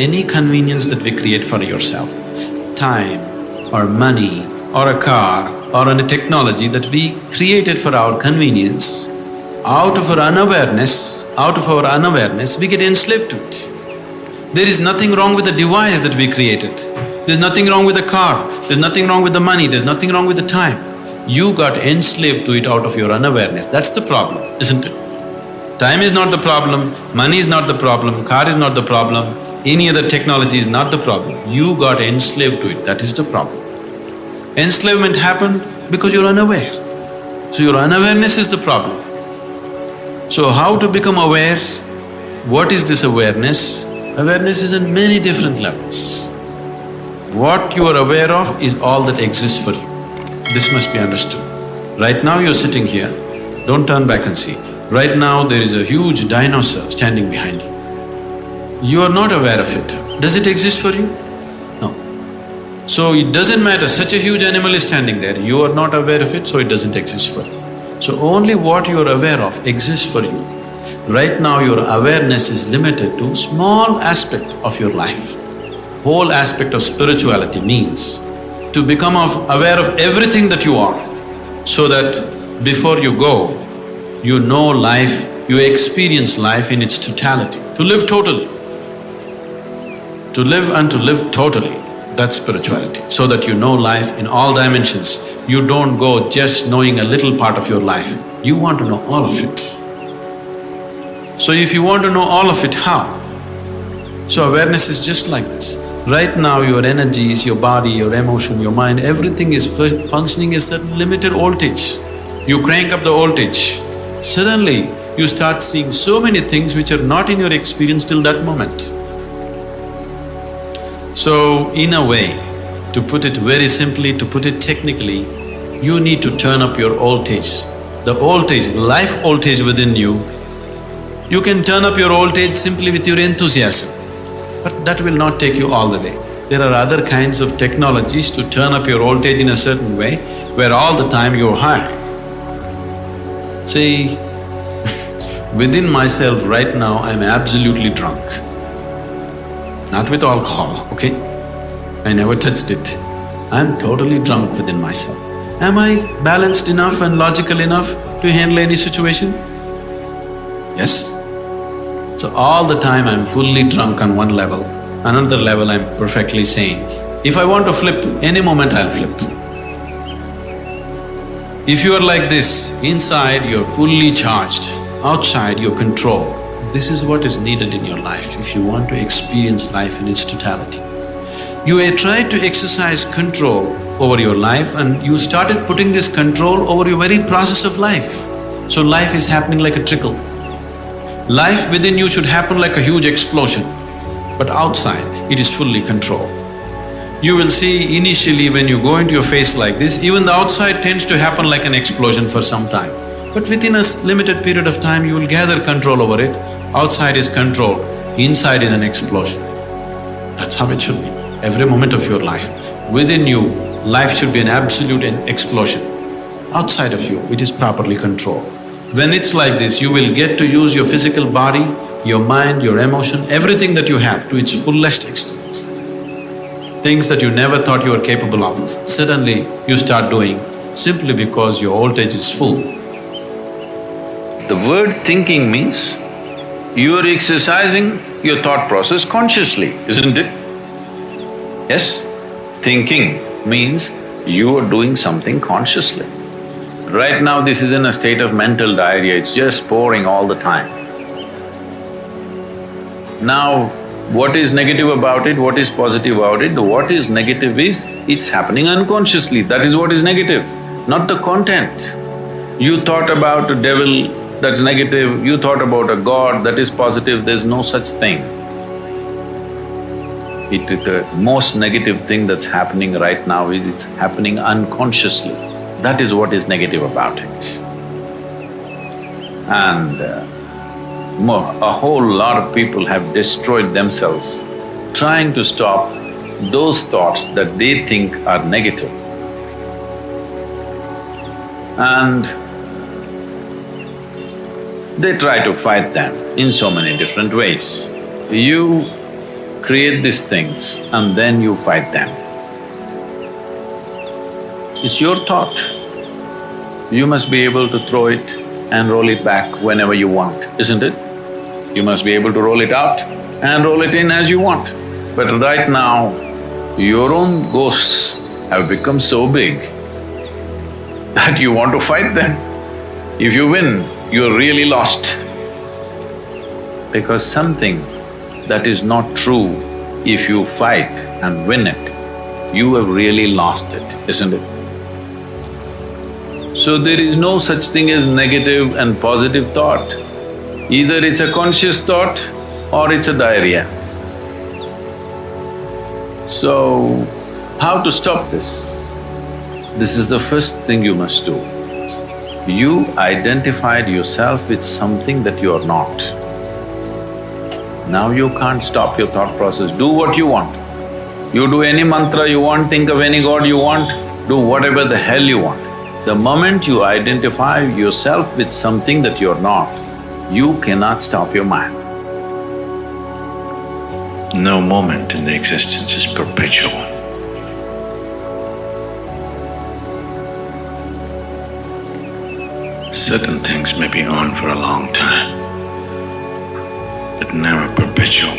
any convenience that we create for yourself, time or money or a car or a technology that we created for our convenience, out of our unawareness, we get enslaved to it. There is nothing wrong with the device that we created. There's nothing wrong with the car, there's nothing wrong with the money, there's nothing wrong with the time. You got enslaved to it out of your unawareness, that's the problem, isn't it? Time is not the problem, money is not the problem, car is not the problem, any other technology is not the problem. You got enslaved to it, that is the problem. Enslavement happened because you're unaware. So your unawareness is the problem. So how to become aware? What is this awareness? Awareness is in many different levels. What you are aware of is all that exists for you. This must be understood. Right now you're sitting here, don't turn back and see. Right now there is a huge dinosaur standing behind you. You are not aware of it. Does it exist for you? No. So it doesn't matter, such a huge animal is standing there, you are not aware of it, so it doesn't exist for you. So only what you are aware of exists for you. Right now your awareness is limited to small aspect of your life. Whole aspect of spirituality means to become aware of everything that you are, so that before you go, you know life, you experience life in its totality, to live totally. To live and to live totally, that's spirituality, so that you know life in all dimensions. You don't go just knowing a little part of your life, you want to know all of it. So if you want to know all of it, how? So awareness is just like this. Right now your energies, your body, your emotion, your mind, everything is functioning at a limited voltage. You crank up the voltage, suddenly you start seeing so many things which are not in your experience till that moment. So in a way, to put it very simply, to put it technically, you need to turn up your voltage. The voltage, the life voltage within you, you can turn up your voltage simply with your enthusiasm. But that will not take you all the way. There are other kinds of technologies to turn up your voltage in a certain way, where all the time you're high. See, within myself right now I'm absolutely drunk. Not with alcohol, okay? I never touched it. I'm totally drunk within myself. Am I balanced enough and logical enough to handle any situation? Yes. So all the time I'm fully drunk on one level, another level I'm perfectly sane. If I want to flip, any moment I'll flip. If you are like this, inside you're fully charged, outside you're controlled. This is what is needed in your life if you want to experience life in its totality. You try to exercise control over your life and you started putting this control over your very process of life. So life is happening like a trickle. Life within you should happen like a huge explosion, but outside it is fully controlled. You will see initially when you go into your face like this, even the outside tends to happen like an explosion for some time. But within a limited period of time, you will gather control over it. Outside is controlled, inside is an explosion. That's how it should be, every moment of your life. Within you, life should be an absolute explosion. Outside of you, it is properly controlled. When it's like this, you will get to use your physical body, your mind, your emotion, everything that you have to its fullest extent. Things that you never thought you were capable of, suddenly you start doing simply because your voltage is full. The word thinking means you are exercising your thought process consciously, isn't it? Yes? Thinking means you are doing something consciously. Right now this is in a state of mental diarrhea, it's just pouring all the time. Now, what is negative about it, what is positive about it? What is negative is, it's happening unconsciously, that is what is negative, not the content. You thought about a devil, that's negative, you thought about a god, that is positive, there's no such thing. The most negative thing that's happening right now is it's happening unconsciously. That is what is negative about it. And a whole lot of people have destroyed themselves trying to stop those thoughts that they think are negative. And they try to fight them in so many different ways. You create these things and then you fight them. It's your thought. You must be able to throw it and roll it back whenever you want, isn't it? You must be able to roll it out and roll it in as you want. But right now, your own ghosts have become so big that you want to fight them. If you win, you're really lost. Because something that is not true, if you fight and win it, you have really lost it, isn't it? So there is no such thing as negative and positive thought. Either it's a conscious thought or it's a diarrhea. So, how to stop this? This is the first thing you must do. You identified yourself with something that you are not. Now you can't stop your thought process. Do what you want. You do any mantra you want, think of any god you want, do whatever the hell you want. The moment you identify yourself with something that you're not, you cannot stop your mind. No moment in the existence is perpetual. Certain things may be on for a long time, but never perpetual.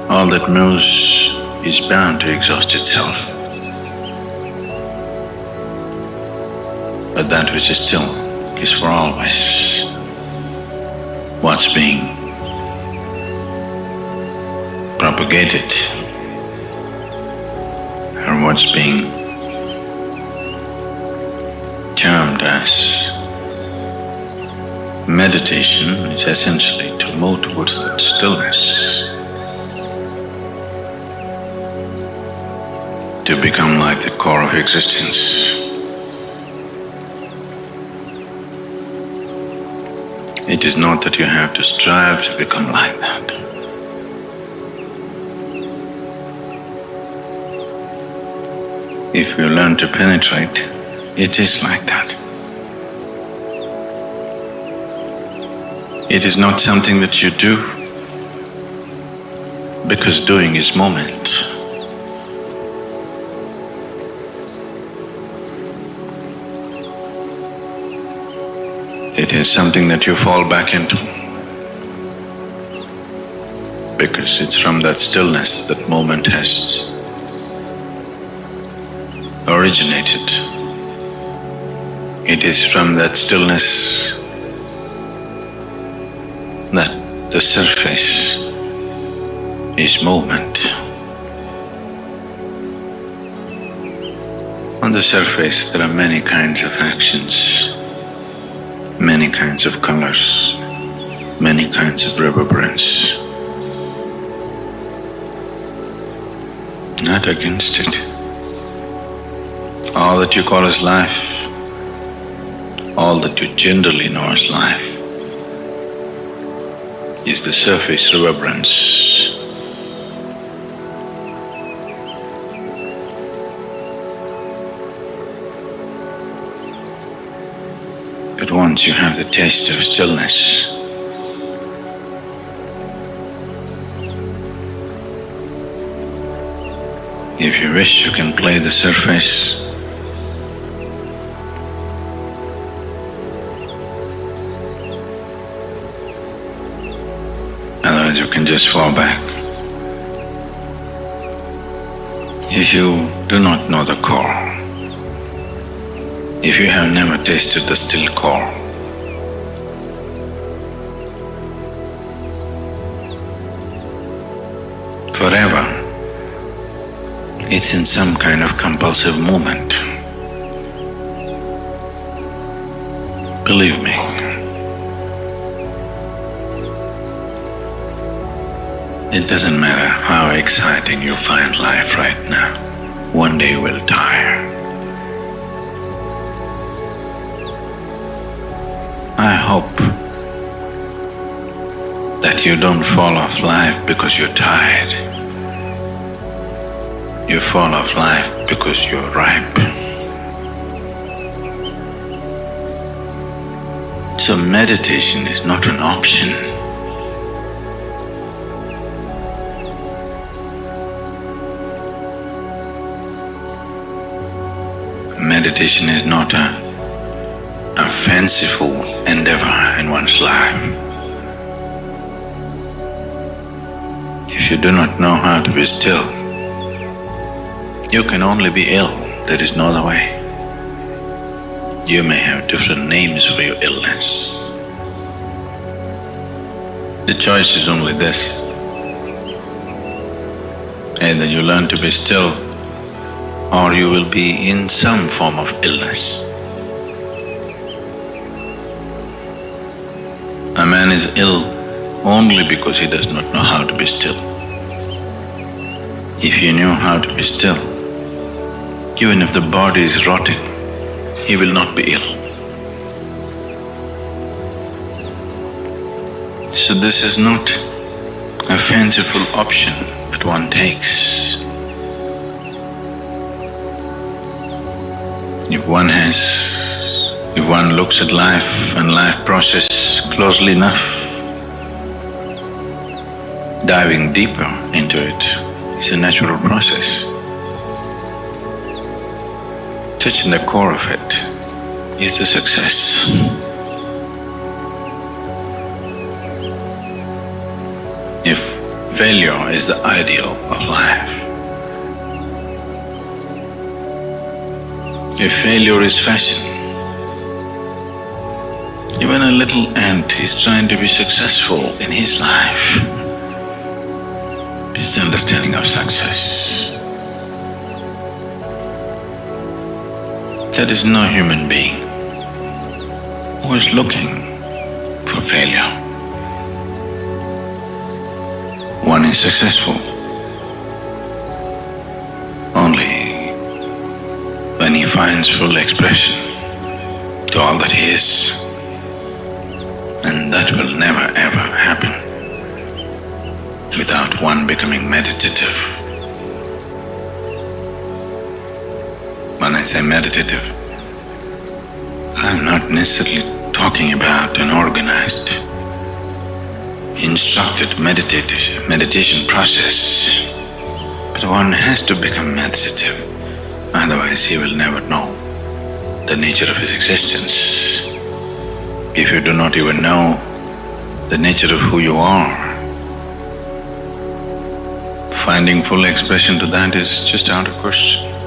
All that moves is bound to exhaust itself. But that which is still is for always. What's being propagated or what's being termed as meditation is essentially to move towards that stillness, to become like the core of existence. It is not that you have to strive to become like that. If you learn to penetrate, it is like that. It is not something that you do because doing is moment. It is something that you fall back into because it's from that stillness that moment has originated. It is from that stillness that the surface is movement. On the surface there are many kinds of actions, many kinds of colors, many kinds of reverberance. Not against it. All that you call as life, all that you generally know as life, is the surface reverberance. But once you have the taste of stillness, if you wish, you can play the surface. Otherwise, you can just fall back. If you do not know the core, if you have never tasted the still core, forever it's in some kind of compulsive movement. Believe me. It doesn't matter how exciting you find life right now, one day you will tire. I hope that you don't fall off life because you're tired. You fall off life because you're ripe. So meditation is not an option. meditation is not a fanciful endeavor in one's life. If you do not know how to be still, you can only be ill. There is no other way. You may have different names for your illness. The choice is only this. Either you learn to be still, or you will be in some form of illness. A man is ill only because he does not know how to be still. If you knew how to be still, even if the body is rotting, he will not be ill. So this is not a fanciful option that one takes. If one looks at life and life process closely enough, diving deeper into it is a natural process. Touching the core of it is the success. If failure is the ideal of life, if failure is fashion, even a little ant is trying to be successful in his life. His understanding of success. There is no human being who is looking for failure. One is successful only when he finds full expression to all that he is. And that will never ever happen without one becoming meditative. When I say meditative, I'm not necessarily talking about an organized, instructed meditation process, but one has to become meditative, otherwise he will never know the nature of his existence. If you do not even know the nature of who you are, finding full expression to that is just out of question.